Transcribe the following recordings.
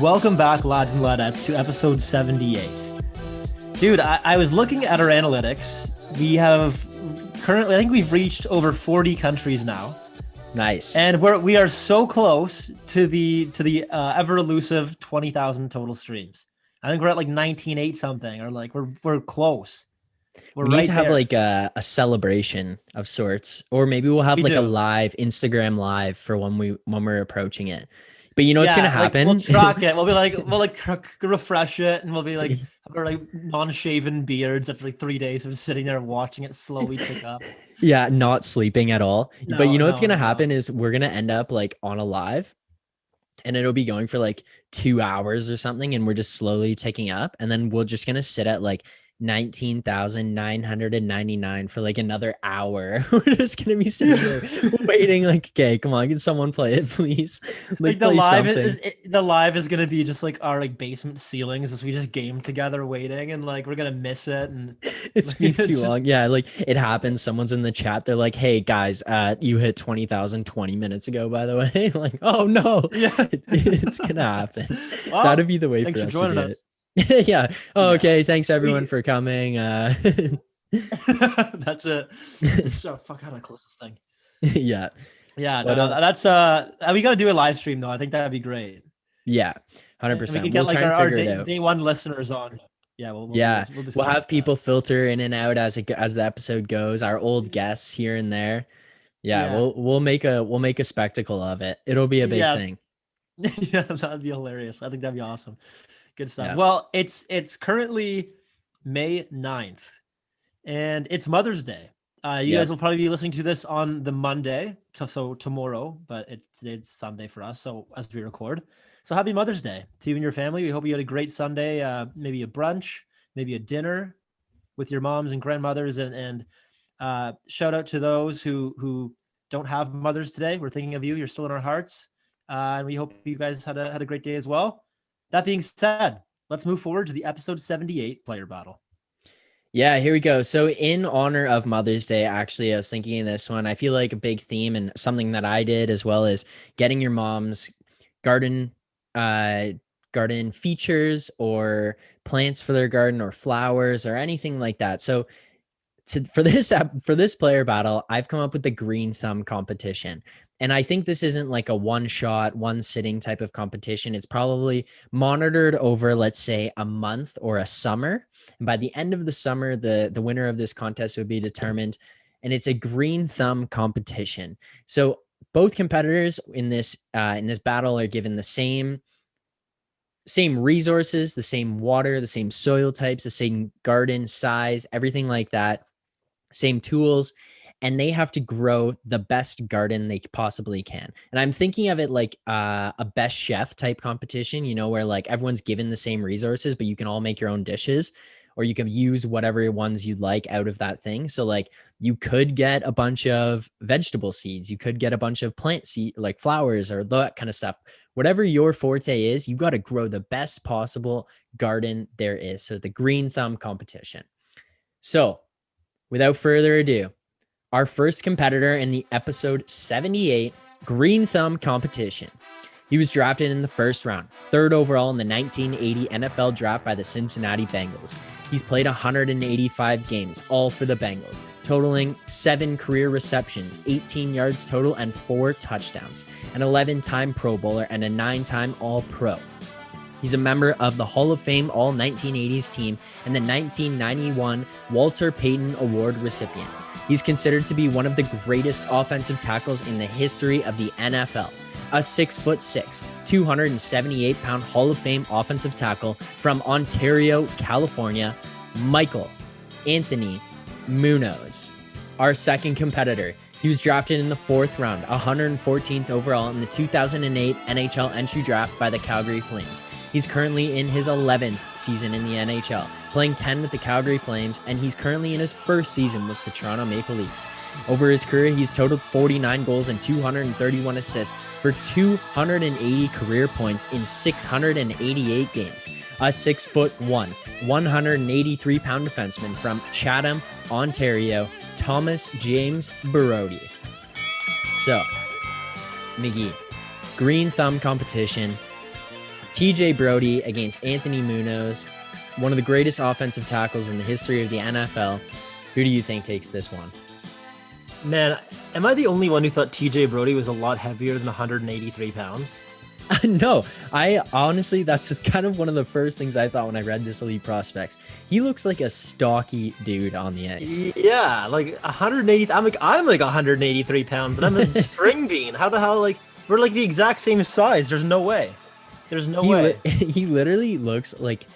Welcome back, lads and ladettes, to episode 78. Dude, I was looking at our analytics. We have currently, I think we've reached over 40 countries now. Nice. And we are so close to the ever elusive 20,000 total streams. I think we're at like 19.8 something, or like we're close. We need to have like a celebration of sorts, or maybe we'll have a live Instagram live for when we're approaching it. But you know what's gonna happen? We'll track it. We'll refresh it, and we'll be like have our like non-shaven beards after like 3 days of sitting there watching it slowly tick up. Yeah, not sleeping at all. But you know what's gonna happen is we're gonna end up like on a live, and it'll be going for like 2 hours or something, and we're just slowly ticking up, and then we're just gonna sit at like 19,999 for like another hour. We're just gonna be sitting there waiting. Like, okay, come on, can someone play it, please? Like the live is gonna be just like our like basement ceilings as we just game together, waiting, and like we're gonna miss it, and it's been too long. Yeah, like it happens. Someone's in the chat. They're like, "Hey guys, you hit 20,000 20 minutes ago, by the way." Like, oh no, yeah, it's gonna happen. Well, that'd be the way for us to do it. Yeah. Oh, okay. Thanks everyone for coming. That's it. So fuck, how do I close this thing? Yeah. Yeah. That's we gotta do a live stream though. I think that'd be great. Yeah. 100%. We could get like our day one listeners on. Yeah. We'll have people filter in and out as the episode goes. Our old guests here and there. Yeah. We'll make a spectacle of it. It'll be a big thing. Yeah, that'd be hilarious. I think that'd be awesome. Good stuff. Yeah. Well, it's currently May 9th, and it's Mother's Day. You guys will probably be listening to this on the Monday, so tomorrow, but it's Sunday for us, so as we record. So happy Mother's Day to you and your family. We hope you had a great Sunday, maybe a brunch, maybe a dinner with your moms and grandmothers, and shout out to those who don't have mothers today. We're thinking of you. You're still in our hearts, and we hope you guys had a great day as well. That being said, let's move forward to the episode 78 player battle. Yeah, here we go. So in honor of Mother's Day, actually, I was thinking of this one. I feel like a big theme and something that I did as well is getting your mom's garden features or plants for their garden or flowers or anything like that. So for this player battle, I've come up with the green thumb competition. And I think this isn't like a one shot, one sitting type of competition. It's probably monitored over, let's say, a month or a summer. And by the end of the summer, the winner of this contest would be determined. And it's a green thumb competition. So both competitors in this battle are given the same resources, the same water, the same soil types, the same garden size, everything like that, same tools. And they have to grow the best garden they possibly can. And I'm thinking of it like a best chef type competition, where like everyone's given the same resources, but you can all make your own dishes, or you can use whatever ones you'd like out of that thing. So like you could get a bunch of vegetable seeds. You could get a bunch of plant seed, like flowers or that kind of stuff. Whatever your forte is, you got to grow the best possible garden there is. So the green thumb competition. So without further ado, our first competitor in the episode 78 Green Thumb competition. He was drafted in the first round, 3rd overall in the 1980 NFL draft by the Cincinnati Bengals. He's played 185 games, all for the Bengals, totaling 7 career receptions, 18 yards total, and 4 touchdowns, an 11-time Pro Bowler, and a 9-time All-Pro. He's a member of the Hall of Fame All-1980s team and the 1991 Walter Payton Award recipient. He's considered to be one of the greatest offensive tackles in the history of the NFL. A 6'6", 278-pound Hall of Fame offensive tackle from Ontario, California, Michael Anthony Munoz. Our second competitor. He was drafted in the 4th round, 114th overall in the 2008 NHL entry draft by the Calgary Flames. He's currently in his 11th season in the NHL, playing 10 with the Calgary Flames, and he's currently in his 1st season with the Toronto Maple Leafs. Over his career, he's totaled 49 goals and 231 assists for 280 career points in 688 games. A 6'1", 183-pound defenseman from Chatham, Ontario, Thomas James Brody. So, Magee, green thumb competition. TJ Brodie against Anthony Munoz, one of the greatest offensive tackles in the history of the NFL. Who do you think takes this one? Man, am I the only one who thought TJ Brodie was a lot heavier than 183 pounds? No, I honestly, that's kind of one of the first things I thought when I read this Elite Prospects. He looks like a stocky dude on the ice. Yeah, like 180. I'm like 183 pounds, and I'm a string bean. How the hell? Like we're like the exact same size. There's no way. There's no way. He literally looks like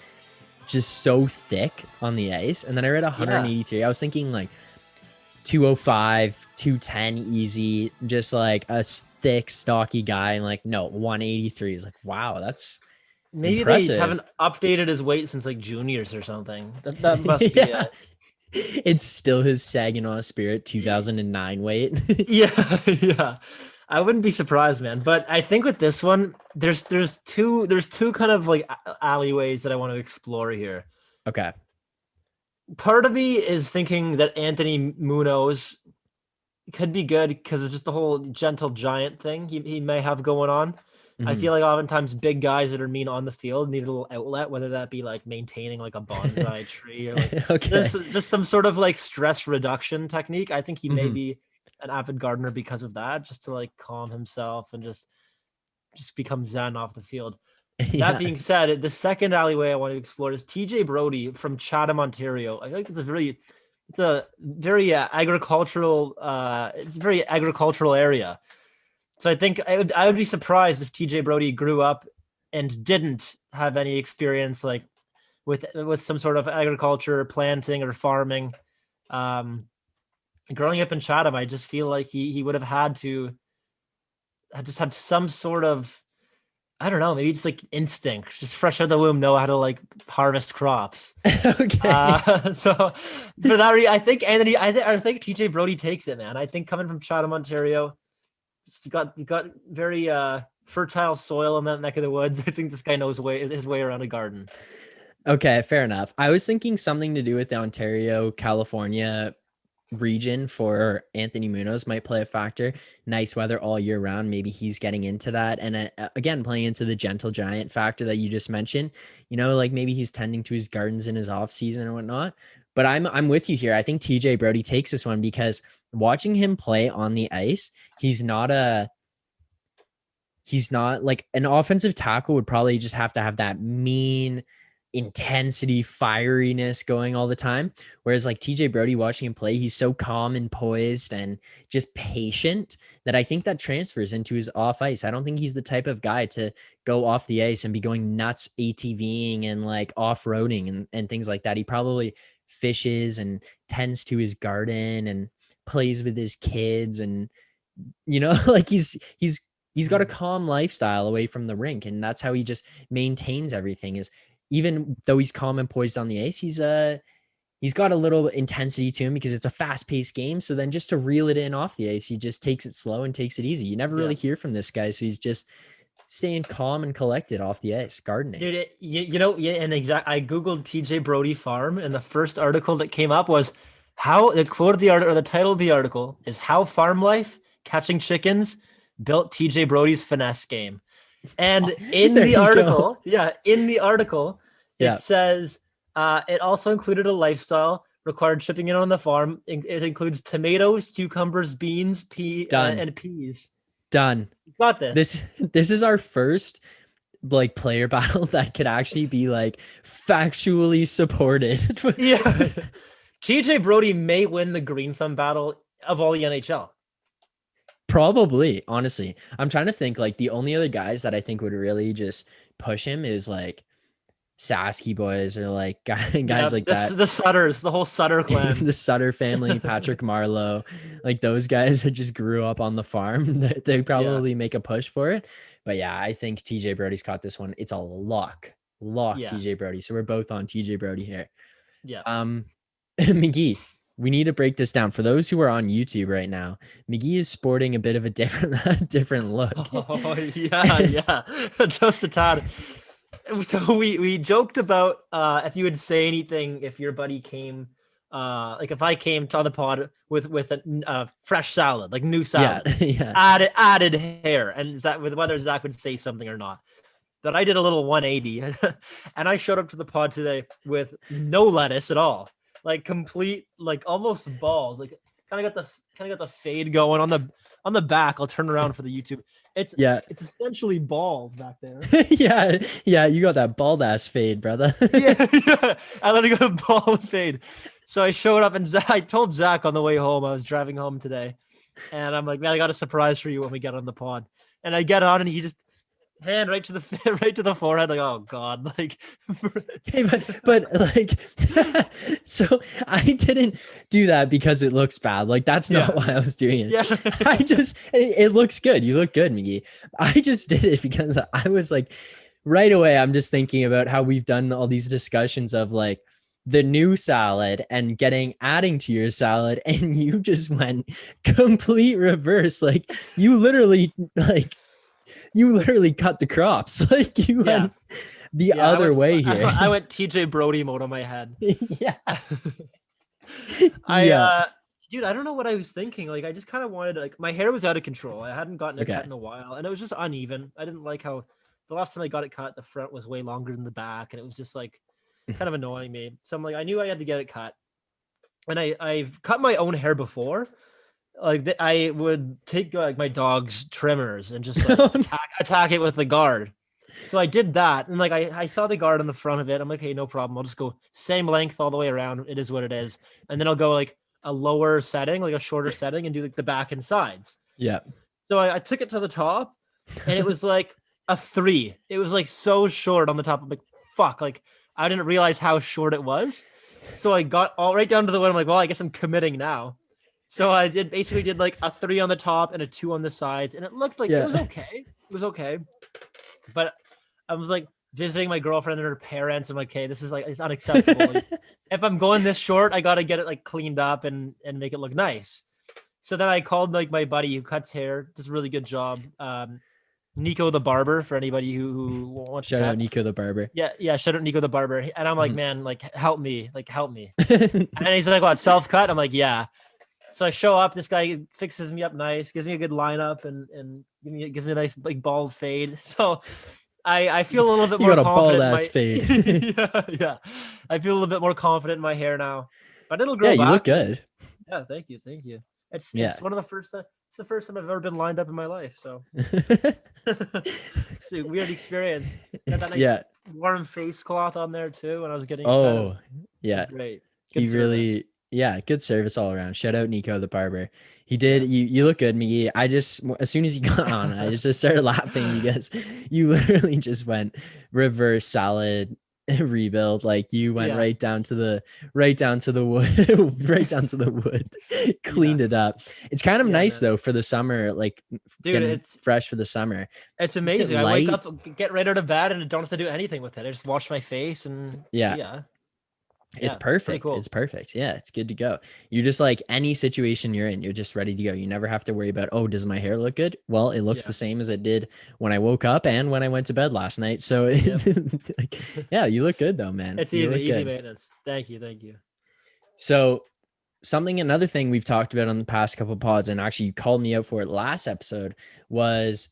just so thick on the ice. And then I read 183. Yeah. I was thinking like 205, 210 easy, just like a thick, stocky guy. And like, no, 183 is like, wow, that's maybe impressive. They haven't updated his weight since like juniors or something. That must be it. It's still his Saginaw Spirit 2009 weight. Yeah. I wouldn't be surprised, man. But I think with this one, there's two kind of like alleyways that I want to explore here. Okay. Part of me is thinking that Anthony Munoz could be good because of just the whole gentle giant thing he may have going on. Mm-hmm. I feel like oftentimes big guys that are mean on the field need a little outlet, whether that be like maintaining like a bonsai tree or like just some sort of like stress reduction technique. I think he may be an avid gardener because of that, just to like calm himself and just become zen off the field. Yeah. That being said, the second alleyway I want to explore is TJ Brodie from Chatham, Ontario. I think it's a very agricultural area. So I think I would be surprised if TJ Brodie grew up and didn't have any experience like with some sort of agriculture, planting or farming. Growing up in Chatham, I just feel like he would have had to just have some sort of, I don't know, maybe just like instinct, just fresh out of the womb, know how to like harvest crops. Okay. So for that reason, I think TJ Brodie takes it, man. I think coming from Chatham, Ontario, you got very fertile soil in that neck of the woods. I think this guy knows his way around a garden. Okay, fair enough. I was thinking something to do with the Ontario, California region for Anthony Munoz might play a factor. Nice weather all year round. Maybe he's getting into that. And again, playing into the gentle giant factor that you just mentioned, like maybe he's tending to his gardens in his off season or whatnot. But I'm with you here. I think TJ Brodie takes this one because watching him play on the ice, he's not like an offensive tackle would probably just have to have that mean intensity, fieriness going all the time. Whereas like TJ Brodie, watching him play, he's so calm and poised and just patient that I think that transfers into his off ice. I don't think he's the type of guy to go off the ice and be going nuts ATVing and like off-roading and things like that. He probably fishes and tends to his garden and plays with his kids. And, like he's got a calm lifestyle away from the rink. And that's how he just maintains everything. Is even though he's calm and poised on the ice, he's got a little intensity to him because it's a fast-paced game. So then just to reel it in off the ice, he just takes it slow and takes it easy. You never really hear from this guy. So he's just staying calm and collected off the ice, gardening. Dude, and I Googled TJ Brodie farm, and the first article that came up was the quote of the article, or the title of the article is "How Farm Life Catching Chickens Built TJ Brodie's Finesse Game." And in the article, it says it also included a lifestyle, required shipping in on the farm. It includes tomatoes, cucumbers, beans, and peas. Done. Got this. This is our first like player battle that could actually be like factually supported. Yeah. TJ Brodie may win the Green Thumb battle of all the NHL. Probably, honestly. I'm trying to think like the only other guys that I think would really just push him is like Sasky boys or like guys like that. The Sutters, the whole Sutter clan. The Sutter family, Patrick Marleau, like those guys that just grew up on the farm. They probably make a push for it. But yeah, I think TJ Brodie's caught this one. It's a lock TJ Brodie. So we're both on TJ Brodie here. Yeah. Magee, we need to break this down. For those who are on YouTube right now, Magee is sporting a bit of a different look. Oh, yeah. Just a tad. So we joked about if you would say anything if your buddy came, like if I came to the pod with a fresh salad, like new salad, added hair, and whether Zach would say something or not. that I did a little 180 and I showed up to the pod today with no lettuce at all. Like complete, like almost bald. Like kind of got the fade going on the back. I'll turn around for the YouTube. It's essentially bald back there. yeah, you got that bald ass fade, brother. yeah. I let it go bald fade. So I showed up and I told Zach on the way home, I was driving home today, and I'm like, man, I got a surprise for you when we get on the pod. And I get on and he just hand right to the forehead, like, oh god, like hey, but like so I didn't do that because it looks bad. Like that's not why I was doing it. Yeah. it looks good. You look good, Magee. I just did it because I was like, right away, I'm just thinking about how we've done all these discussions of like the new salad and adding to your salad, and you just went complete reverse. Like you literally cut the crops. Like you went the other way here. I went TJ Brody mode on my head. Yeah. Dude, I don't know what I was thinking. Like I just kind of wanted, like, my hair was out of control. I hadn't gotten it cut in a while, and it was just uneven. I didn't like how the last time I got it cut, the front was way longer than the back, and it was just like kind of annoying me. So I'm like, I knew I had to get it cut, and I've cut my own hair before. Like I would take like my dog's trimmers and just like attack it with the guard. So I did that, and like I saw the guard on the front of it. I'm like, hey, no problem. I'll just go same length all the way around. It is what it is, and then I'll go like a lower setting, like a shorter setting, and do like the back and sides. Yeah. So I took it to the top, and it was like a 3. It was like so short on the top. I'm like, fuck. Like I didn't realize how short it was. So I got all right down to the one. I'm like, well, I guess I'm committing now. So I basically did like a 3 on the top and a 2 on the sides, and it looks like it was okay. It was okay, but I was like visiting my girlfriend and her parents. I'm like, okay, this is like, it's unacceptable. Like, if I'm going this short, I got to get it like cleaned up and make it look nice. So then I called like my buddy who cuts hair, does a really good job. Nico the barber, for anybody who wants to shout out Nico the barber. Yeah, shout out Nico the barber. And I'm like, man, like help me. And he's like, what, self-cut? I'm like, yeah. So I show up, this guy fixes me up nice, gives me a good lineup, and gives me a nice like bald fade. So I feel a little bit more confident. You got a bald ass fade. yeah. I feel a little bit more confident in my hair now, but it'll grow back. Yeah, you look good. Yeah, thank you. It's one of the first. It's the first time I've ever been lined up in my life. So it's a weird experience. Got that nice warm face cloth on there too, and I was getting. Oh, yeah, great. Good service. Good service all around. Shout out Nico the barber. He did. You look good, Magee. I just, as soon as you got on, I just started laughing because you literally just went reverse salad rebuild. Like you went right down to the wood, right down to the wood, cleaned it up. It's kind of nice though for the summer, like dude, it's fresh for the summer. It's amazing. I wake up, get right out of bed, and don't have to do anything with it. I just wash my face and it's perfect. Cool. It's perfect. Yeah, it's good to go. You're just like any situation you're in, you're just ready to go. You never have to worry about, oh, does my hair look good? Well, it looks the same as it did when I woke up and when I went to bed last night. So you look good though, man. It's easy maintenance. Thank you. So another thing we've talked about on the past couple of pods, and actually you called me out for it last episode, was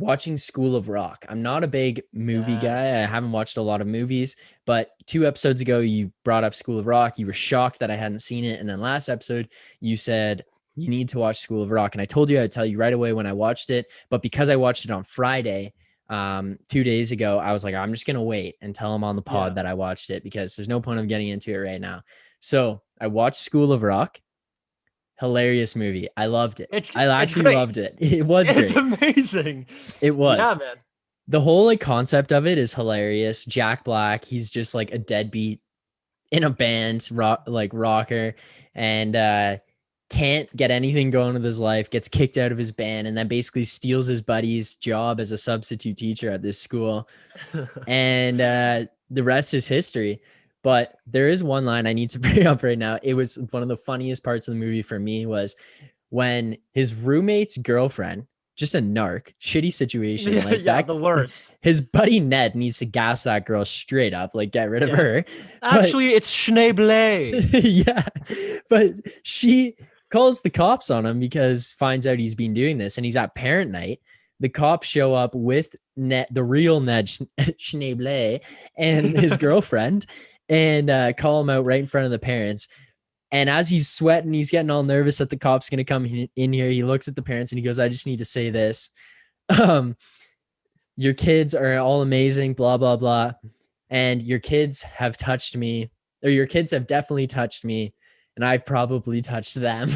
watching School of Rock. I'm not a big movie guy. I haven't watched a lot of movies, but 2 episodes ago, you brought up School of Rock. You were shocked that I hadn't seen it. And then last episode, you said, you need to watch School of Rock. And I told you I'd tell you right away when I watched it. But because I watched it on Friday, 2 days ago, I was like, I'm just going to wait and tell him on the pod that I watched it because there's no point of getting into it right now. So I watched School of Rock. Hilarious movie. I loved it. I actually loved it. It was great. It's amazing. It was. Yeah, man. The whole like concept of it is hilarious. Jack Black, he's just like a deadbeat in a band, rocker, and can't get anything going with his life, gets kicked out of his band, and then basically steals his buddy's job as a substitute teacher at this school. And the rest is history. But there is one line I need to bring up right now. It was one of the funniest parts of the movie for me was when his roommate's girlfriend, just a narc, shitty situation like that. The worst. His buddy Ned needs to gas that girl straight up, like get rid of her. Actually, it's Schneeblé. But she calls the cops on him because finds out he's been doing this, and he's at parent night. The cops show up with the real Ned Schneebly and his girlfriend, and call him out right in front of the parents. And as he's sweating, he's getting all nervous that the cop's going to come in here. He looks at the parents and he goes, I just need to say this. Your kids are all amazing, blah, blah, blah. And your kids have touched me, or your kids have definitely touched me, and I've probably touched them.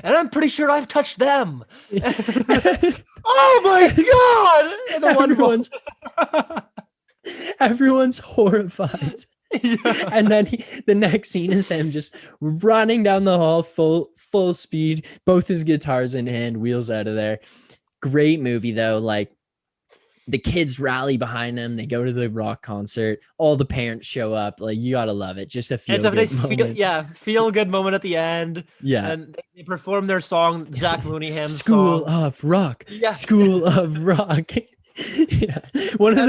And I'm pretty sure I've touched them. Oh my God. And everyone's horrified. Yeah. And then the next scene is him just running down the hall full speed, both his guitars in hand, wheels out of there. Great movie though. Like, the kids rally behind him. They go to the rock concert. All the parents show up. Like, you gotta love it. Just a feel good moment. Feel good moment at the end. Yeah, and they perform their song, Zach Mooneyham School song. of Rock. Yeah, School of Rock. Yeah, one of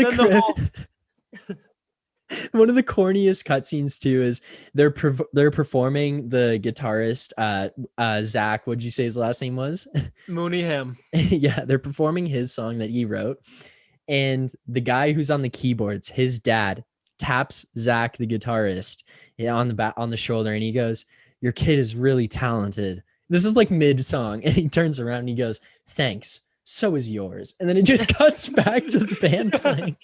the corniest cutscenes too is they're performing the guitarist Zach. What'd you say his last name was? Mooneyham. Yeah, they're performing his song that he wrote. And the guy who's on the keyboards, his dad, taps Zach, the guitarist, on the shoulder, and he goes, "Your kid is really talented." This is like mid-song, and he turns around and he goes, "Thanks. So is yours." And then it just cuts back to the band playing.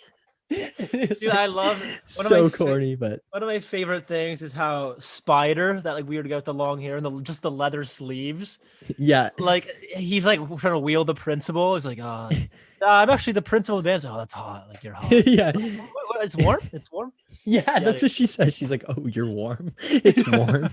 Dude, like, I love it. So corny, but one of my favorite things is how Spider, that like weird guy with the long hair and just the leather sleeves. Yeah, like he's like trying to wheel the principal. He's like, I'm actually the principal of the band. Oh, that's hot. Like, you're hot. Yeah. It's warm. It's warm. Yeah, that's what she says. She's like, oh, you're warm. It's warm.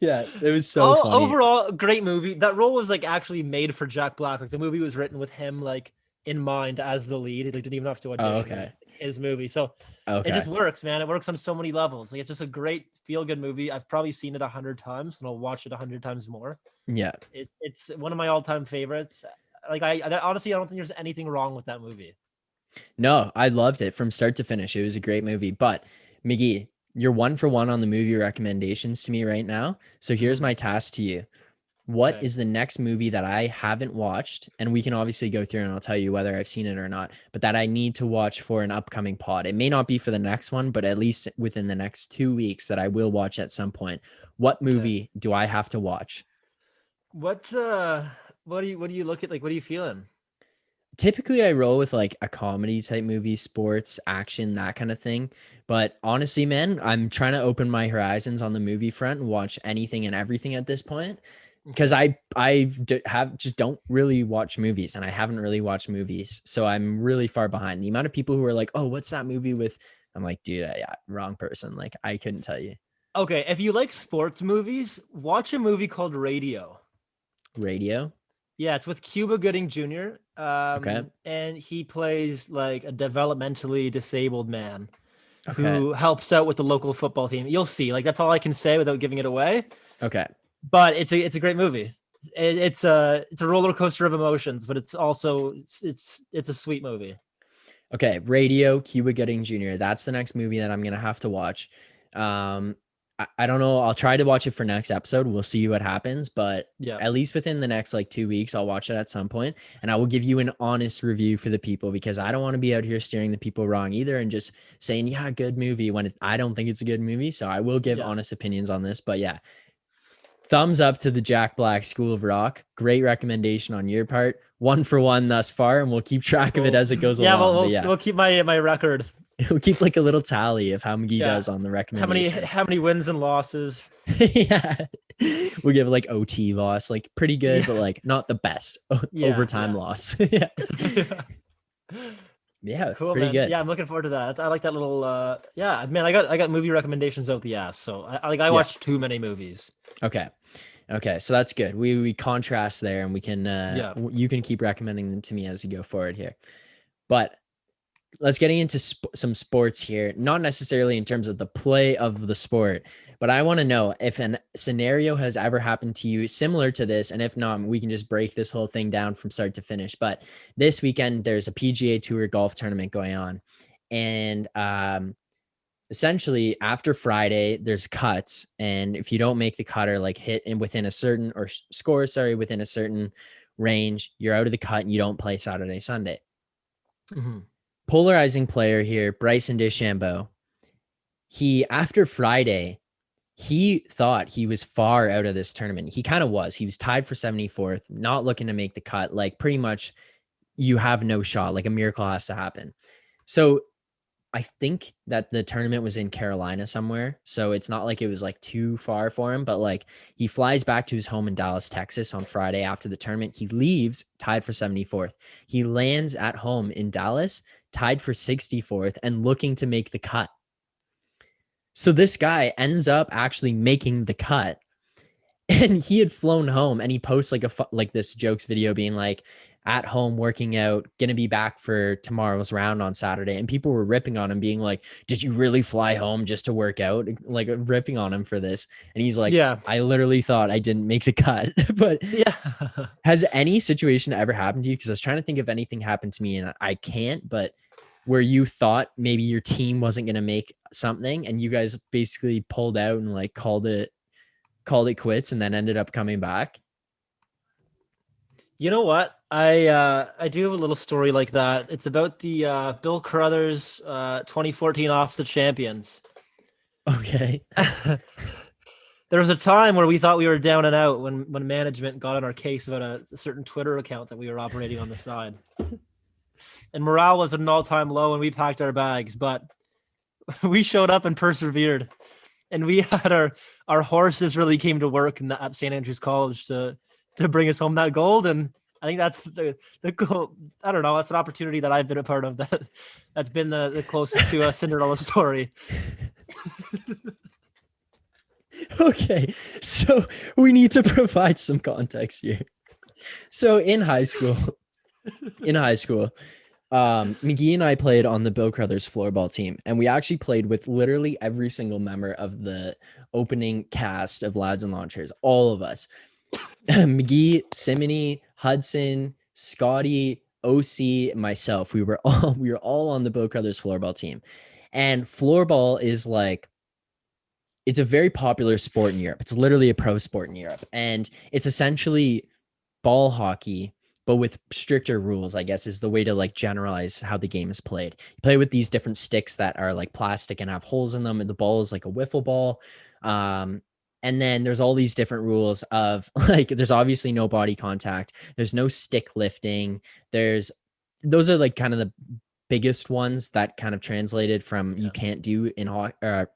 Yeah, it was so funny. Overall, great movie. That role was like actually made for Jack Black. Like, the movie was written with him like in mind as the lead. He like, didn't even have to audition his movie. So it just works, man. It works on so many levels. Like, it's just a great feel-good movie. I've probably seen it 100 times, and I'll watch it 100 times more. Yeah, it's one of my all-time favorites. Like, I honestly, I don't think there's anything wrong with that movie. No, I loved it from start to finish. It was a great movie. But Magee, you're 1 for 1 on the movie recommendations to me right now. So here's my task to you. What is the next movie that I haven't watched? And we can obviously go through and I'll tell you whether I've seen it or not, but that I need to watch for an upcoming pod. It may not be for the next one, but at least within the next 2 weeks that I will watch at some point. What movie do I have to watch? What do you look at? Like, what are you feeling? Typically I roll with like a comedy type movie, sports, action, that kind of thing. But honestly, man, I'm trying to open my horizons on the movie front and watch anything and everything at this point. Because I don't really watch movies, and I haven't really watched movies. So I'm really far behind. The amount of people who are like, oh, what's that movie with? I'm like, dude, yeah, wrong person. Like, I couldn't tell you. Okay, if you like sports movies, watch a movie called Radio. Radio? Yeah, it's with Cuba Gooding Jr. And he plays like a developmentally disabled man who helps out with the local football team. You'll see. Like, that's all I can say without giving it away. Okay. But it's a great movie. It's a roller coaster of emotions, but it's also it's a sweet movie. Okay, Radio, Cuba Gooding Jr. That's the next movie that I'm gonna have to watch. I don't know. I'll try to watch it for next episode. We'll see what happens, but at least within the next like 2 weeks, I'll watch it at some point, and I will give you an honest review for the people, because I don't want to be out here steering the people wrong either and just saying, yeah, good movie when I don't think it's a good movie. So I will give honest opinions on this, but yeah. Thumbs up to the Jack Black School of Rock. Great recommendation on your part. 1 for 1 thus far, and we'll keep track of it as it goes along. We'll keep my record. We'll keep like a little tally of how Magee does on the recommendations. How many wins and losses? Yeah. We'll give like OT loss, like pretty good, but like not the best overtime loss. Yeah. Yeah, cool, pretty good. Yeah, I'm looking forward to that. I like that little man, I got movie recommendations out the ass. So I watched too many movies. Okay, so that's good. We contrast there, and we can you can keep recommending them to me as we go forward here. But let's get into some sports here, not necessarily in terms of the play of the sport, but I want to know if a scenario has ever happened to you similar to this, and if not, we can just break this whole thing down from start to finish. But this weekend, there's a PGA Tour golf tournament going on, and essentially after Friday, there's cuts, and if you don't make the cut or like hit in within a certain or score, within a certain range, you're out of the cut, and you don't play Saturday, Sunday. Mm-hmm. Polarizing player here, Bryson DeChambeau. After Friday, he thought he was far out of this tournament. He kind of was. He was tied for 74th, not looking to make the cut. Like, pretty much you have no shot. Like, a miracle has to happen. So I think that the tournament was in Carolina somewhere. So it's not like it was like too far for him, but like he flies back to his home in Dallas, Texas on Friday after the tournament. He leaves tied for 74th. He lands at home in Dallas, tied for 64th and looking to make the cut. So this guy ends up actually making the cut, and he had flown home, and he posts like this jokes video being like, at home working out, gonna be back for tomorrow's round on Saturday. And people were ripping on him, being like, did you really fly home just to work out? Like, ripping on him for this. And he's like, yeah, I literally thought I didn't make the cut. But yeah, has any situation ever happened to you? Because I was trying to think if anything happened to me, and I can't, but where you thought maybe your team wasn't going to make something and you guys basically pulled out and like called it quits and then ended up coming back? You know what? I do have a little story like that. It's about the Bill Carruthers 2014 OFSAA Champions. Okay. There was a time where we thought we were down and out when management got on our case about a certain Twitter account that we were operating on the side. And morale was at an all-time low, and we packed our bags, but we showed up and persevered. And we had our horses really came to work at St. Andrews College to bring us home that gold. And I think that's the goal. I don't know. That's an opportunity that I've been a part of that's been the closest to a Cinderella story. Okay. So we need to provide some context here. So in high school, Magee and I played on the Bill Carruthers floorball team, and we actually played with literally every single member of the opening cast of Lads and Launchers, all of us. Magee, Simony, Hudson, Scotty, OC, myself. We were all on the Bill Carruthers floorball team. And floorball is like, it's a very popular sport in Europe. It's literally a pro sport in Europe. And it's essentially ball hockey, but with stricter rules, I guess, is the way to like generalize how the game is played. You play with these different sticks that are like plastic and have holes in them, and the ball is like a wiffle ball. And then there's all these different rules of like, there's obviously no body contact. There's no stick lifting. Those are like kind of the biggest ones that kind of translated from you can't do in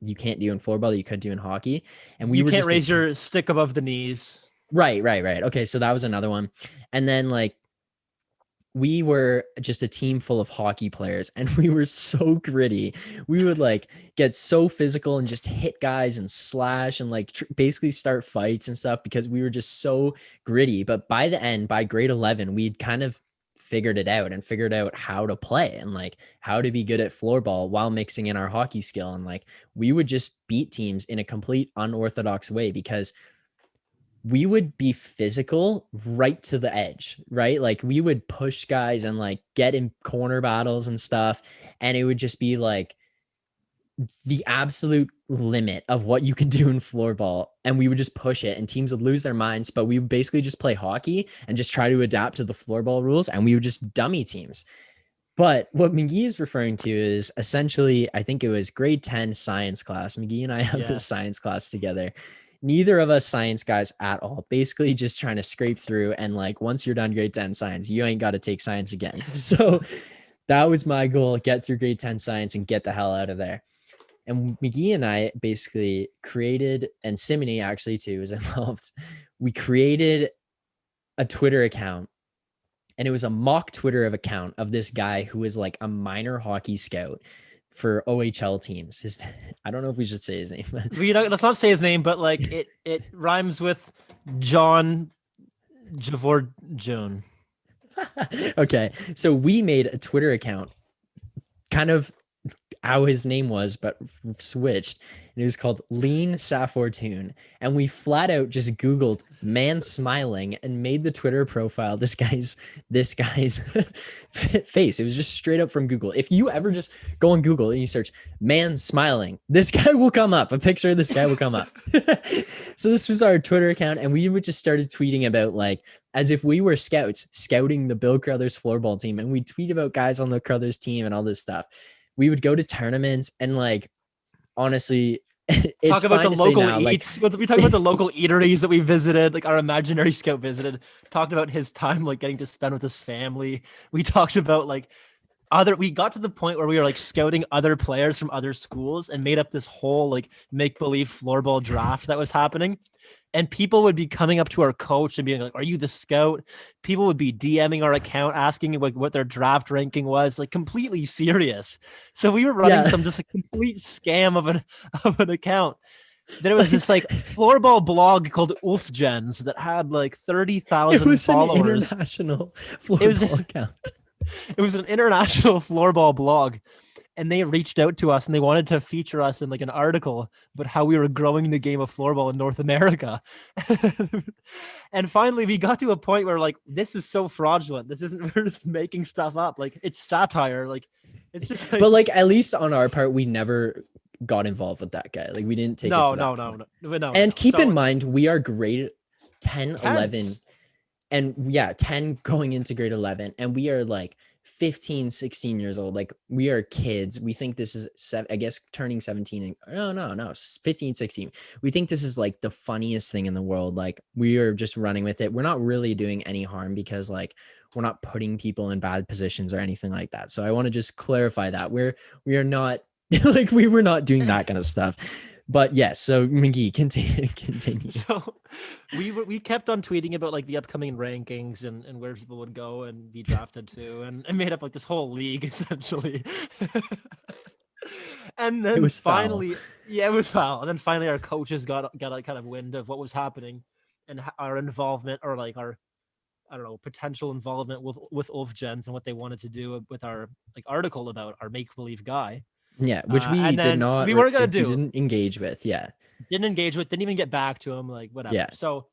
you can't do in floorball that you could do in hockey. And you can't raise your stick above the knees. Right. Okay. So that was another one. And then like, we were just a team full of hockey players, and we were so gritty. We would like get so physical and just hit guys and slash and like basically start fights and stuff because we were just so gritty. But by the end, by grade 11, we'd kind of figured it out and figured out how to play and like how to be good at floorball while mixing in our hockey skill. And like, we would just beat teams in a complete unorthodox way because we would be physical right to the edge, right? Like, we would push guys and like get in corner battles and stuff. And it would just be like the absolute limit of what you could do in floorball. And we would just push it, and teams would lose their minds, but we would basically just play hockey and just try to adapt to the floorball rules. And we would just dummy teams. But what Magee is referring to is essentially, I think it was grade 10 science class. Magee and I have this science class together. Neither of us science guys at all, basically just trying to scrape through. And like, once you're done grade 10 science, you ain't got to take science again. So that was my goal, get through grade 10 science and get the hell out of there. And Magee and I basically created, and Simony actually too was involved. We created a Twitter account, and it was a mock Twitter account of this guy who was like a minor hockey scout for OHL teams. I don't know if we should say his name. Let's not say his name, but like it rhymes with John Javorjun. Okay, so we made a Twitter account, kind of how his name was, but switched. and it was called Lean Safortune. And we flat out just Googled man smiling and made the Twitter profile this guy's face. It was just straight up from Google. If you ever just go on Google and you search man smiling, this guy will come up. A picture of this guy will come up. So this was our Twitter account, and we would just started tweeting about, like, as if we were scouts scouting the Bill Crothers floorball team, and we'd tweet about guys on the Crothers team and all this stuff. We would go to tournaments, and, like, honestly, it's talk about the local now, eats. Like, we talk about the local eateries that we visited, like our imaginary scout visited. Talked about his time, like, getting to spend with his family. We talked about, like, we got to the point where we were, like, scouting other players from other schools and made up this whole, like, make-believe floorball draft that was happening. And people would be coming up to our coach and being like, "Are you the scout?" People would be DMing our account, asking, like, what their draft ranking was, like, completely serious. So we were running some just a complete scam of an account. There was this, like, floorball blog called OFSAA that had, like, 30,000 followers. An international floorball account. It was an international floorball blog. And they reached out to us and they wanted to feature us in, like, an article about how we were growing the game of floorball in North America. And finally we got to a point where, like, this is so fraudulent. This isn't, we're just making stuff up. Like, it's satire. Like, it's just like, but, like, at least on our part, we never got involved with that guy. Like, we didn't take no. And keep in mind, we are grade 10, 11, and 10 going into grade 11. And we are, like, 15, 16 years old. Like, we are kids. We think this is, I guess, turning 17. And no, 15, 16. We think this is, like, the funniest thing in the world. Like, we are just running with it. We're not really doing any harm because, like, we're not putting people in bad positions or anything like that. So I want to just clarify that we are not like, we were not doing that kind of stuff. But yes, so Magee, continue. So we kept on tweeting about, like, the upcoming rankings and where people would go and be drafted to, and made up, like, this whole league essentially. And then it was finally foul. Yeah, it was foul. And then finally our coaches got like, kind of wind of what was happening and our involvement, or, like, our, I don't know, potential involvement with OFSAA and what they wanted to do with our, like, article about our make-believe guy. Yeah, which we weren't gonna do. We didn't engage with. Yeah, didn't even get back to him. Like, whatever. Yeah. So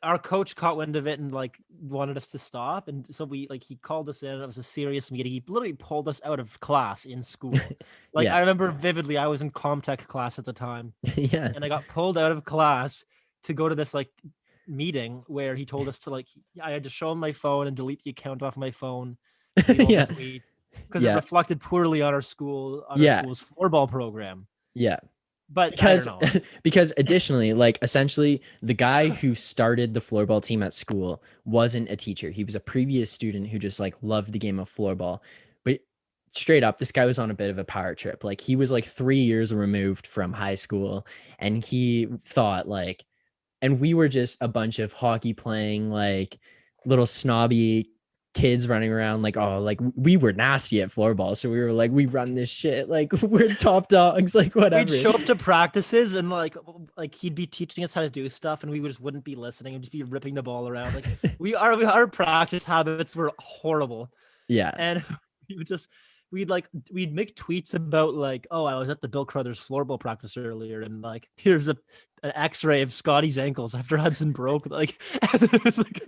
our coach caught wind of it and, like, wanted us to stop. And so he called us in. It was a serious meeting. He literally pulled us out of class in school. Like, I remember vividly. I was in Comtech class at the time. Yeah, and I got pulled out of class to go to this, like, meeting where he told us to, like, I had to show him my phone and delete the account off my phone. Yeah. Because it reflected poorly on our school's floorball program. Yeah. But because additionally, like, essentially the guy who started the floorball team at school wasn't a teacher. He was a previous student who just, like, loved the game of floorball. But straight up, this guy was on a bit of a power trip. Like, he was, like, 3 years removed from high school, and he thought, like, and we were just a bunch of hockey playing, like, little snobby kids running around, like, oh, like, we were nasty at floorball, so we were like, we run this shit, like, we're top dogs, like, whatever. We'd show up to practices and, like he'd be teaching us how to do stuff, and we just wouldn't be listening and just be ripping the ball around. Like, our practice habits were horrible. Yeah. And we'd make tweets about, like, oh, I was at the Bill Crothers floorball practice earlier, and, like, here's an X-ray of Scotty's ankles after Hudson broke, like, like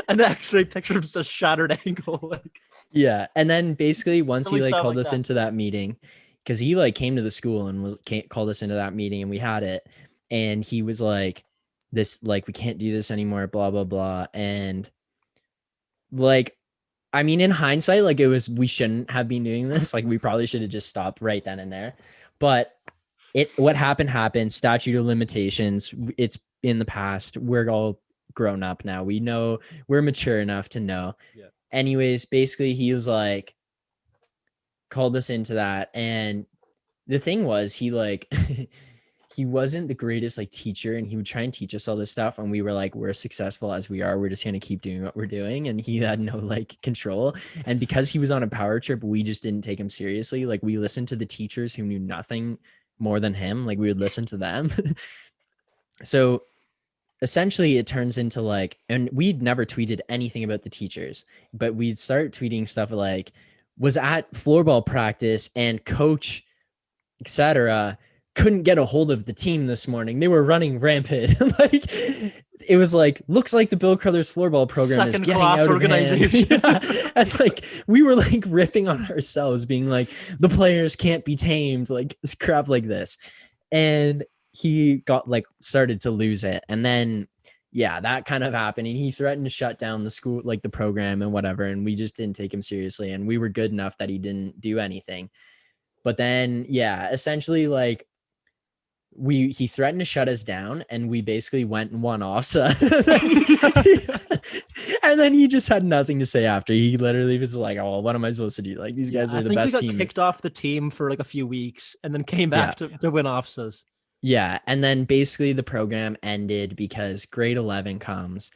an X-ray picture of just a shattered ankle. Like, yeah. And then basically once he, like, called us into that meeting, because he, like, came to the school and called us into that meeting, and we had it, and he was like, this, like, we can't do this anymore, blah blah blah. And, like, I mean, in hindsight, like, we shouldn't have been doing this. Like, we probably should have just stopped right then and there. But what happened, statute of limitations. It's in the past. We're all grown up now. We know, we're mature enough to know. Yeah. Anyways, basically he was like, called us into that. And the thing was, he, like, he wasn't the greatest, like, teacher, and he would try and teach us all this stuff, and we were like, we're successful as we are, we're just going to keep doing what we're doing. And he had no, like, control. And because he was on a power trip, we just didn't take him seriously. Like, we listened to the teachers who knew nothing more than him. Like, we would listen to them. So essentially it turns into, like, and we'd never tweeted anything about the teachers, but we'd start tweeting stuff like, was at floorball practice and coach, etc., couldn't get a hold of the team this morning. They were running rampant. Like, it was like, looks like the Bill Crothers floorball program is getting out of organization. Yeah. And like, we were like ripping on ourselves, being like, the players can't be tamed, like crap like this. And he got like started to lose it. And then, yeah, that kind of happened. And he threatened to shut down the school, like the program and whatever. And we just didn't take him seriously. And we were good enough that he didn't do anything. But then, yeah, essentially like he threatened to shut us down, and we basically went and won OFSAA. And then he just had nothing to say after. He literally was like, oh, well, what am I supposed to do? Like, these guys are the best team. We got kicked off the team for like a few weeks and then came back to win OFSAAs. Yeah. And then basically the program ended because grade 11 comes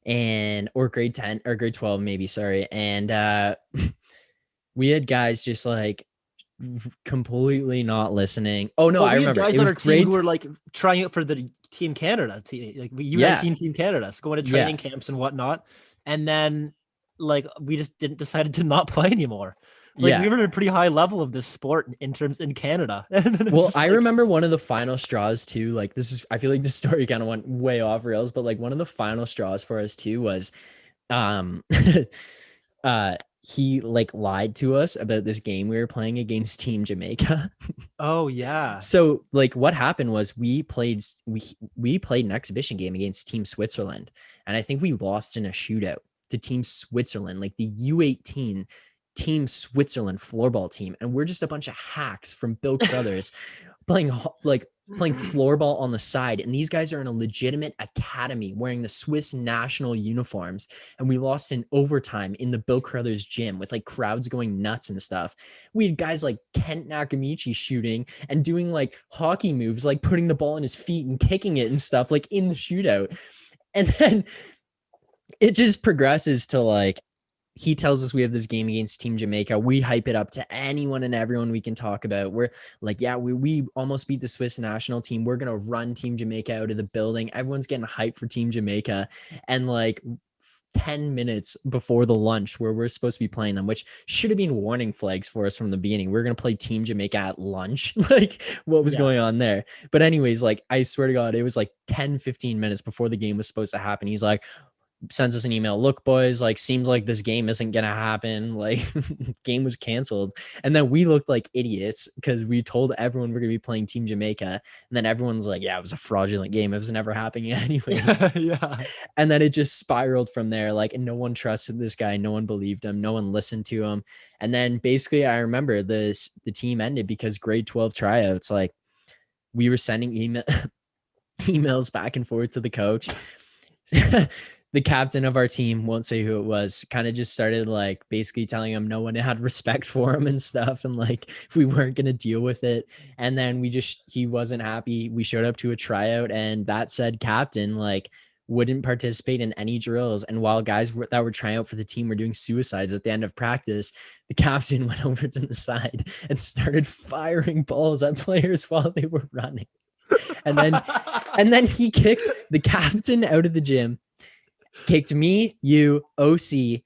or grade 10 or grade 12, maybe. Sorry. And we had guys just like completely not listening. Oh no, I remember. Guys on our team who were like trying out for the Team Canada team, like Team Canada, so going to training camps and whatnot. And then like we just decided to not play anymore. Like we were at a pretty high level of this sport in Canada. Well, I remember one of the final straws too. Like I feel like this story kind of went way off rails, but like one of the final straws for us too was, he like lied to us about this game we were playing against Team Jamaica. Oh yeah. So like what happened was we played an exhibition game against Team Switzerland, and I think we lost in a shootout to Team Switzerland, like the U18 Team Switzerland floorball team. And we're just a bunch of hacks from Bill Crothers playing floorball on the side. And these guys are in a legitimate academy wearing the Swiss national uniforms. And we lost in overtime in the Bill Crothers gym with like crowds going nuts and stuff. We had guys like Kent Nakamichi shooting and doing like hockey moves, like putting the ball in his feet and kicking it and stuff like in the shootout. And then it just progresses to like, he tells us we have this game against Team Jamaica. We hype it up to anyone and everyone we can talk about. We're like, yeah, we almost beat the Swiss national team. We're going to run Team Jamaica out of the building. Everyone's getting hyped for Team Jamaica. And like 10 minutes before the lunch where we're supposed to be playing them, which should have been warning flags for us from the beginning. We're going to play Team Jamaica at lunch. Like what was going on there? But anyways, like I swear to God, it was like 10, 15 minutes before the game was supposed to happen. He's like, sends us an email. Look, boys, like seems like this game isn't gonna happen. Like game was canceled. And then we looked like idiots because we told everyone we're gonna be playing Team Jamaica. And then everyone's like, yeah, it was a fraudulent game. It was never happening anyways. Yeah. And then it just spiraled from there. Like, and no one trusted this guy. No one believed him. No one listened to him. And then basically I remember the team ended because grade 12 tryouts, like we were sending emails back and forth to the coach. The captain of our team, won't say who it was, kind of just started like basically telling him no one had respect for him and stuff. And like, we weren't going to deal with it. And then he wasn't happy. We showed up to a tryout and that said captain like wouldn't participate in any drills. And while guys that were trying out for the team were doing suicides at the end of practice, the captain went over to the side and started firing balls at players while they were running. And then he kicked the captain out of the gym, kicked me, you, OC,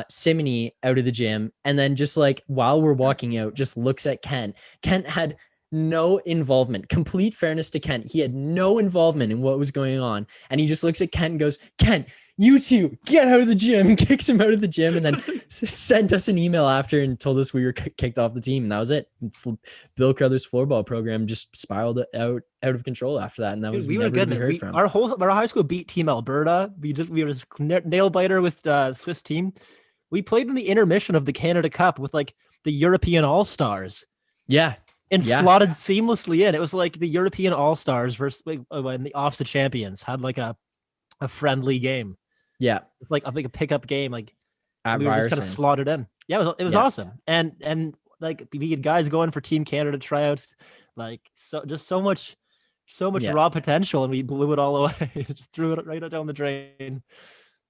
Simony out of the gym. And then just like while we're walking out, just looks at Kent. Kent had no involvement. Complete fairness to Kent. He had no involvement in what was going on. And he just looks at Kent and goes, Kent, you two, get out of the gym. Kicks him out of the gym and then sent us an email after and told us we were kicked off the team. And that was it. Bill Crothers floorball program just spiraled out of control after that. And that was, we were good. Heard from. Our high school beat Team Alberta. We were just nail biter with the Swiss team. We played in the intermission of the Canada Cup with like the European All-Stars. Yeah. And slotted seamlessly in. It was like the European All-Stars versus when the OFSAA Champions had like a friendly game. Yeah. It's like a pickup game. Like at we were just kind of slotted in. Yeah, it was awesome. And like we had guys going for Team Canada tryouts, like so much raw potential, and we blew it all away. Just threw it right down the drain.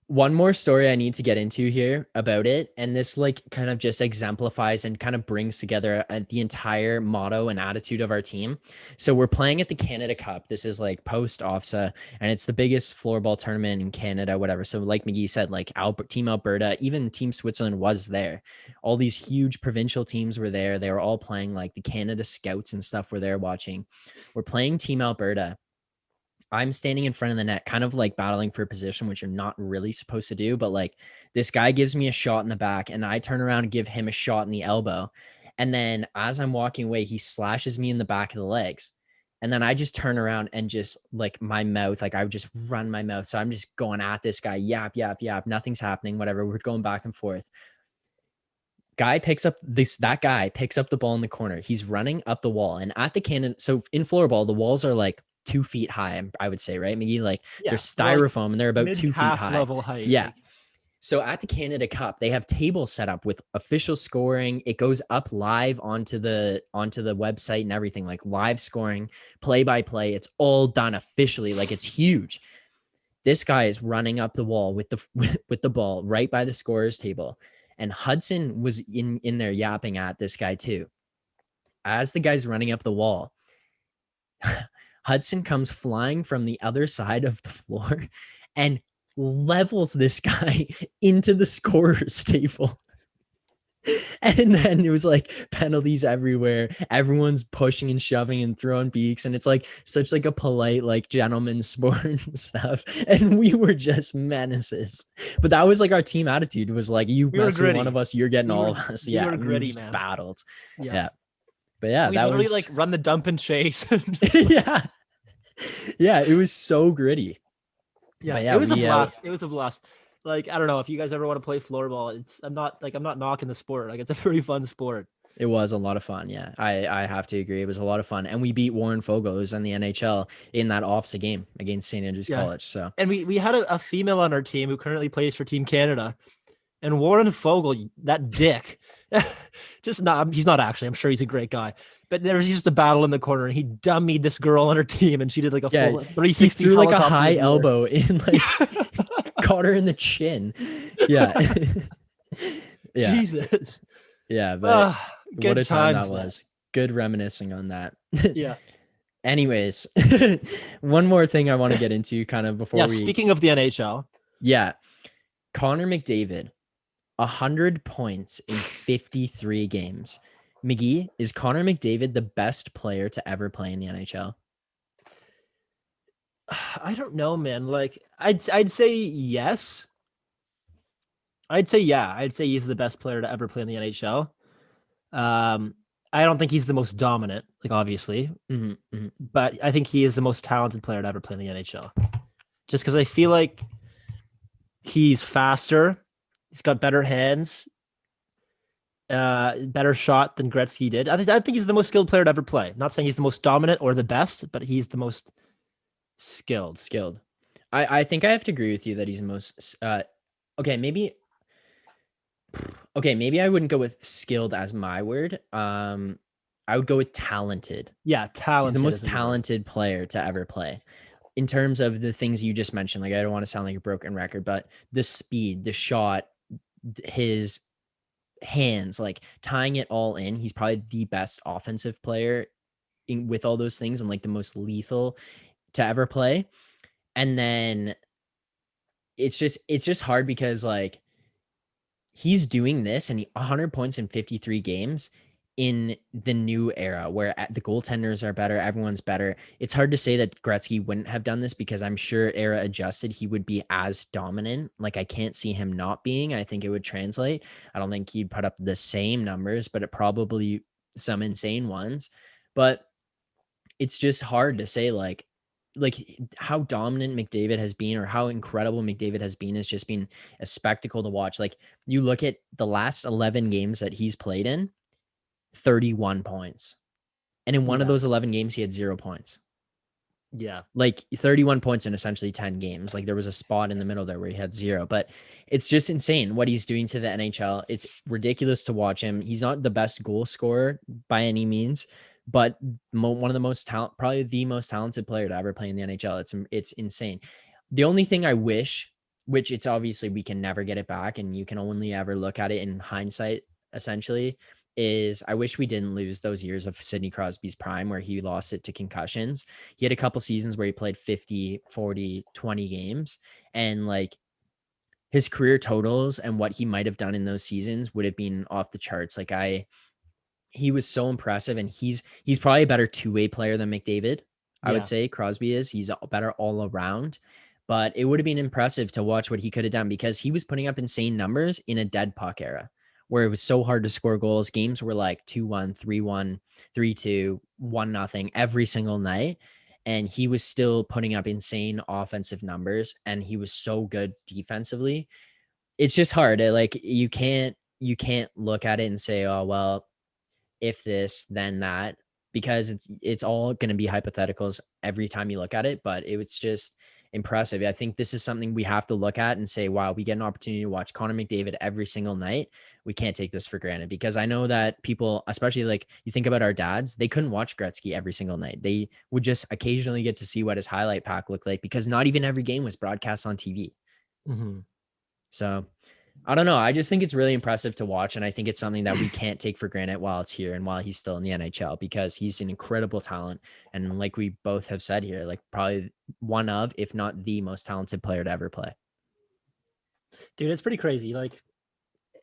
One more story I need to get into here about it, and this like kind of just exemplifies and kind of brings together the entire motto and attitude of our team. So we're playing at the Canada Cup. This is like post OFSAA, and it's the biggest floorball tournament in Canada, whatever. So like Magee said, like Team Alberta, even Team Switzerland was there. All these huge provincial teams were there. They were all playing, like the Canada Scouts and stuff were there watching. We're playing Team Alberta. I'm standing in front of the net, kind of like battling for a position, which you're not really supposed to do. But like this guy gives me a shot in the back, and I turn around and give him a shot in the elbow. And then as I'm walking away, he slashes me in the back of the legs. And then I just turn around and just like my mouth, like I would just run my mouth. So I'm just going at this guy, yap, yap, yap. Nothing's happening, whatever. We're going back and forth. That guy picks up the ball in the corner. He's running up the wall. And at the Canada, so in floorball, the walls are like 2 feet high, I would say, right? Maybe like they're styrofoam and they're about 2 feet high. Level height. Yeah. So at the Canada Cup, they have tables set up with official scoring. It goes up live onto the website and everything, like live scoring, play by play. It's all done officially. Like it's huge. This guy is running up the wall with the ball right by the scorer's table. And Hudson was in there yapping at this guy too. As the guy's running up the wall, Hudson comes flying from the other side of the floor and levels this guy into the scorer's table. And then it was like penalties everywhere. Everyone's pushing and shoving and throwing beaks. And it's like such like a polite, like gentleman's sport and stuff. And we were just menaces. But that was like our team attitude was like, you mess with one of us, you're getting all of us. Yeah. We were gritty, just man. Battled. Yeah. But yeah, we that literally was like run the dump and chase. Yeah. Yeah. It was so gritty. Yeah, it was a blast. It was a blast. Like, I don't know if you guys ever want to play floorball. I'm not knocking the sport. Like, it's a very fun sport. It was a lot of fun. Yeah, I have to agree. It was a lot of fun. And we beat Warren Fogle, who's in the NHL, in that OFSAA game against St. Andrews College. So, and we had a female on our team who currently plays for Team Canada. And Warren Fogle, that dick, he's not actually, I'm sure he's a great guy. But there was just a battle in the corner, and he dummied this girl on her team, and she did like a full 360. He threw like a high elbow in, like, caught her in the chin. Yeah. Yeah. Jesus. Yeah, but what a time that man. was. Good reminiscing on that. Yeah. Anyways, one more thing I want to get into kind of before speaking of the NHL. Yeah. Conor Mcdavid, 100 points in 53 games. Magee, is Conor Mcdavid the best player to ever play in the NHL? I don't know, man. Like, I'd say yes. I'd say yeah. I'd say he's the best player to ever play in the NHL. I don't think he's the most dominant, like obviously, but I think he is the most talented player to ever play in the NHL. Just because I feel like he's faster, he's got better hands, better shot than Gretzky did. I think he's the most skilled player to ever play. Not saying he's the most dominant or the best, but he's the most skilled. I think I have to agree with you that he's the most maybe I wouldn't go with skilled as my word. I would go with talented. Yeah, talented. He's the most talented player to ever play. In terms of the things you just mentioned, like I don't want to sound like a broken record, but the speed, the shot, his hands, like tying it all in, he's probably the best offensive player with all those things and like the most lethal to ever play. And then it's just hard because like he's doing this and 100 points in 53 games in the new era where the goaltenders are better, everyone's better. It's hard to say that Gretzky wouldn't have done this because I'm sure era adjusted, he would be as dominant. Like I can't see him not being. I think it would translate. I don't think he'd put up the same numbers, but it probably some insane ones. But it's just hard to say like how dominant McDavid has been or how incredible McDavid has been has just been a spectacle to watch. Like you look at the last 11 games that he's played in, 31 points. And in one of those 11 games, he had 0 points. Yeah. Like 31 points in essentially 10 games. Like there was a spot in the middle there where he had 0, but it's just insane what he's doing to the NHL. It's ridiculous to watch him. He's not the best goal scorer by any means, but one of the most probably the most talented player to ever play in the NHL. It's insane. The only thing I wish which it's obviously we can never get it back, and you can only ever look at it in hindsight, essentially, is I wish we didn't lose those years of Sidney Crosby's prime where he lost it to concussions. He had a couple seasons where he played 50, 40, 20 games, and like his career totals and what he might have done in those seasons would have been off the charts. Like he was so impressive, and he's probably a better two-way player than McDavid. I would say Crosby is. He's better all around, but it would have been impressive to watch what he could have done because he was putting up insane numbers in a dead puck era where it was so hard to score goals. Games were like 2-1, 3-1, 3-2, 1-0 every single night. And he was still putting up insane offensive numbers, and he was so good defensively. It's just hard. Like you can't look at it and say, oh, well, if this, then that, because it's all going to be hypotheticals every time you look at it. But it was just impressive. I think this is something we have to look at and say, wow, we get an opportunity to watch Conor McDavid every single night. We can't take this for granted, because I know that people, especially like you think about our dads, they couldn't watch Gretzky every single night. They would just occasionally get to see what his highlight pack looked like, because not even every game was broadcast on TV. Mm-hmm. So I don't know. I just think it's really impressive to watch. And I think it's something that we can't take for granted while it's here and while he's still in the NHL, because he's an incredible talent. And like we both have said here, like probably one of, if not the most talented player to ever play. Dude, it's pretty crazy. Like,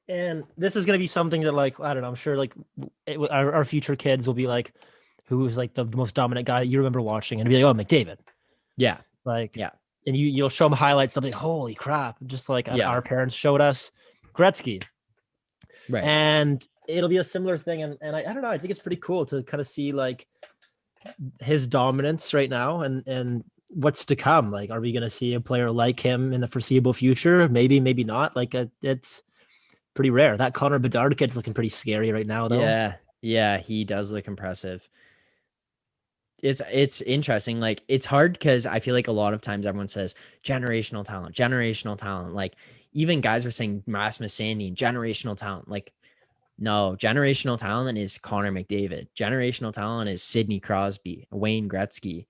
and this is going to be something that, like, I don't know, I'm sure like our future kids will be like, who's like the most dominant guy you remember watching, and be like, oh, McDavid. Yeah. Like, yeah. And you'll show them highlights, something, holy crap, just like our parents showed us Gretzky. Right. And it'll be a similar thing. And I don't know, I think it's pretty cool to kind of see like his dominance right now and what's to come. Like, are we going to see a player like him in the foreseeable future? Maybe, maybe not. Like it's pretty rare. That Connor Bedard kid's looking pretty scary right now, though. Yeah, he does look impressive. It's interesting. Like, it's hard because I feel like a lot of times everyone says generational talent. Like, even guys were saying Rasmus Sandin, generational talent. Like, no, generational talent is Connor McDavid. Generational talent is Sidney Crosby, Wayne Gretzky,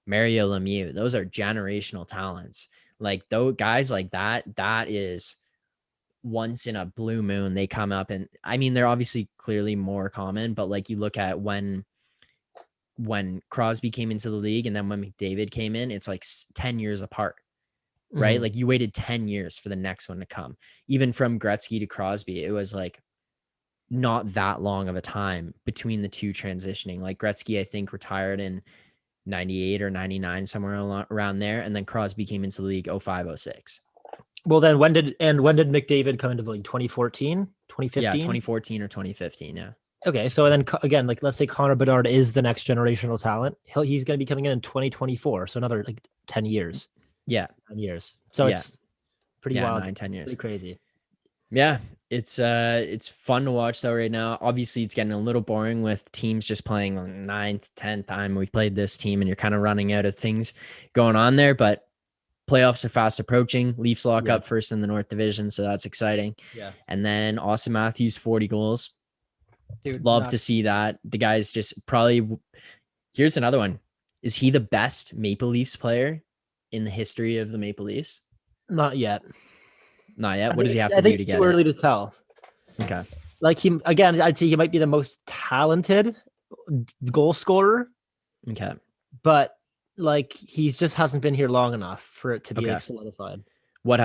Mario Lemieux. Those are generational talents. Like, those guys like that is once in a blue moon they come up. And I mean, they're obviously clearly more common, but like you look at when Crosby came into the league and then when McDavid came in, it's like 10 years apart, right? Mm-hmm. Like you waited 10 years for the next one to come. Even from Gretzky to Crosby, it was like not that long of a time between the two transitioning. Like Gretzky, I think, retired in 98 or 99, somewhere around there. And then Crosby came into the league 05, 06. Well, then when did McDavid come into the league? 2014, 2015? Yeah, 2014 or 2015, yeah. Okay, so then again, like let's say Connor Bedard is the next generational talent. He's going to be coming in 2024, so another like 10 years. Yeah, 10 years. So it's pretty wild. 9-10 years. Pretty crazy. Yeah, it's fun to watch though right now. Obviously, it's getting a little boring with teams just playing 9th, 10th time we've played this team, and you're kind of running out of things going on there. But playoffs are fast approaching. Leafs lock up first in the North Division, so that's exciting. Yeah, and then Austin Matthews 40 goals. Dude, love to see that. The guy's just probably. Here's another one. Is he the best Maple Leafs player in the history of the Maple Leafs? Not yet. What does he have to do to get it? It's too early to tell. Okay. Like I'd say he might be the most talented goal scorer. Okay. But like he just hasn't been here long enough for it to be like solidified. What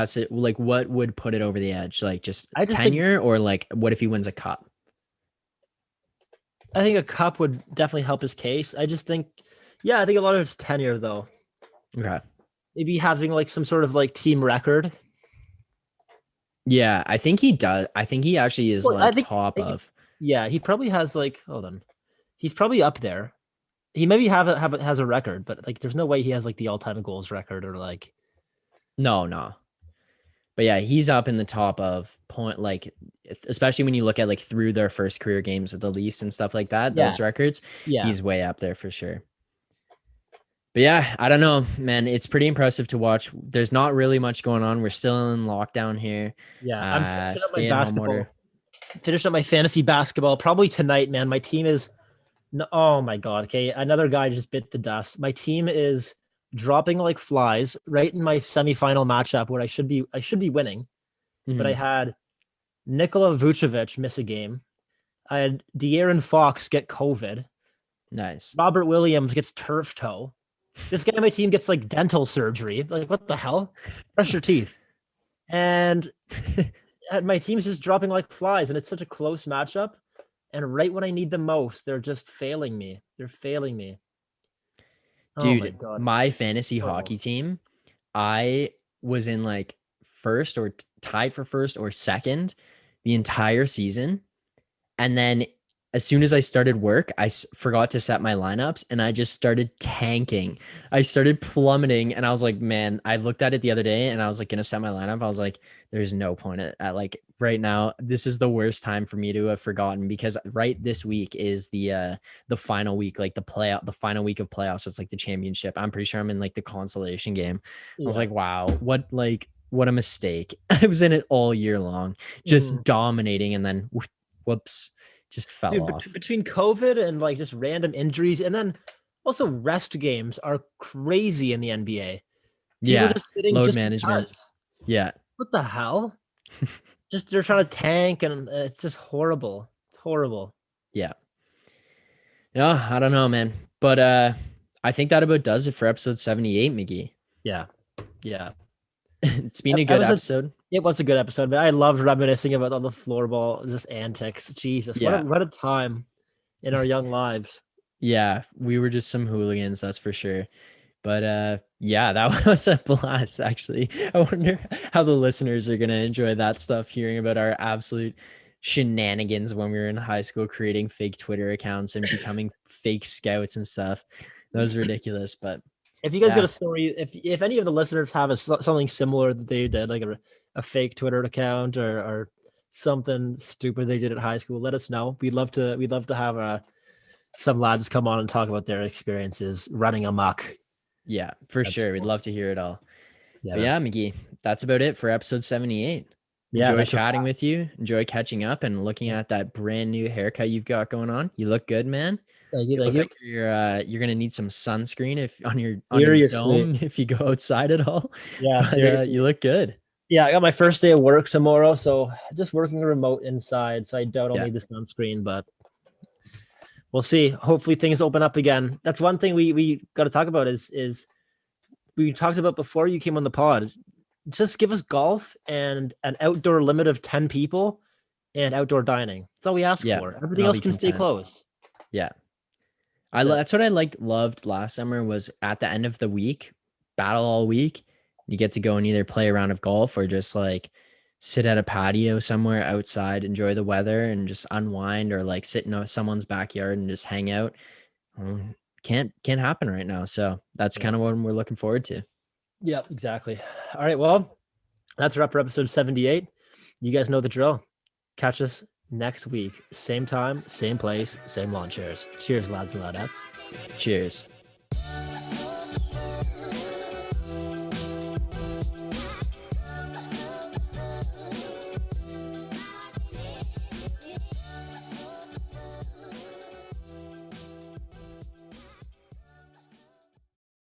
would put it over the edge? Like just tenure, or like what if he wins a cup? I think a cup would definitely help his case. I just think, I think a lot of it's tenure though. Okay. Maybe having like some sort of like team record. Yeah, I think he does. I think he actually is top of. Yeah, he probably has like, hold on. He's probably up there. He maybe has a record, but like there's no way he has like the all-time goals record or like. No. But yeah, he's up in the top of point, like, especially when you look at like through their first career games with the Leafs and stuff like that, those records, he's way up there for sure. But yeah, I don't know, man. It's pretty impressive to watch. There's not really much going on. We're still in lockdown here. Yeah, I'm finishing up my basketball. Finish up my fantasy basketball probably tonight, man. My team is, oh my God. Okay, another guy just bit the dust. My team is dropping like flies right in my semifinal matchup where I should be winning. But I had Nikola Vucevic miss a game. I had De'Aaron Fox get COVID. Nice. Robert Williams gets turf toe. This guy on my team gets like dental surgery. Like, what the hell? Brush your teeth. And my team's just dropping like flies, and it's such a close matchup. And right when I need them most, they're just failing me. They're failing me. Dude, my fantasy hockey team, I was in like first or tied for first or second the entire season. And then as soon as I started work, I forgot to set my lineups and I just started tanking. I started plummeting and I was like, man, I looked at it the other day and I was like, going to set my lineup. I was like, there's no point at like right now. This is the worst time for me to have forgotten because right this week is the final week, like the final week of playoffs. It's like the championship. I'm pretty sure I'm in like the consolation game. I was like, wow, what a mistake. I was in it all year long, just dominating. And then whoops. Just fell off. Between COVID and like just random injuries, and then also rest games are crazy in the NBA. People just sitting load management. Because. Yeah. What the hell? Just they're trying to tank, and it's just horrible. It's horrible. Yeah. Yeah, I don't know, man. But I think that about does it for episode 78, Magee. Yeah. Yeah. It's been a good episode. It was a good episode, but I loved reminiscing about all the floorball just antics. Jesus, what a time in our young lives. Yeah, we were just some hooligans, that's for sure. But yeah, that was a blast, actually. I wonder how the listeners are going to enjoy that stuff, hearing about our absolute shenanigans when we were in high school, creating fake Twitter accounts and becoming fake scouts and stuff. That was ridiculous, but... If you guys got a story, if any of the listeners have something similar that they did, like a fake Twitter account or something stupid they did at high school, let us know. We'd love to have some lads come on and talk about their experiences running amok. Yeah, for sure. Cool. We'd love to hear it all. Yeah, but yeah, Magee, that's about it for episode 78. Enjoy chatting with you. Enjoy catching up and looking at that brand new haircut you've got going on. You look good, man. Thank you. Like you're gonna need some sunscreen if on your dome if you go outside at all. Yeah, but, you look good. Yeah, I got my first day of work tomorrow, so just working remote inside. So I doubt I'll need the sunscreen, but we'll see. Hopefully things open up again. That's one thing we got to talk about is we talked about before you came on the pod. Just give us golf and an outdoor limit of 10 people and outdoor dining. That's all we ask for. Everything else can stay closed. Yeah. That's what I loved last summer was at the end of the week, battle all week. You get to go and either play a round of golf or just like sit at a patio somewhere outside, enjoy the weather and just unwind, or like sit in someone's backyard and just hang out. Can't happen right now. So that's kind of what we're looking forward to. Yeah, exactly. All right. Well, that's a wrap for episode 78. You guys know the drill. Catch us next week. Same time, same place, same lawn chairs. Cheers, lads and ladettes. Cheers.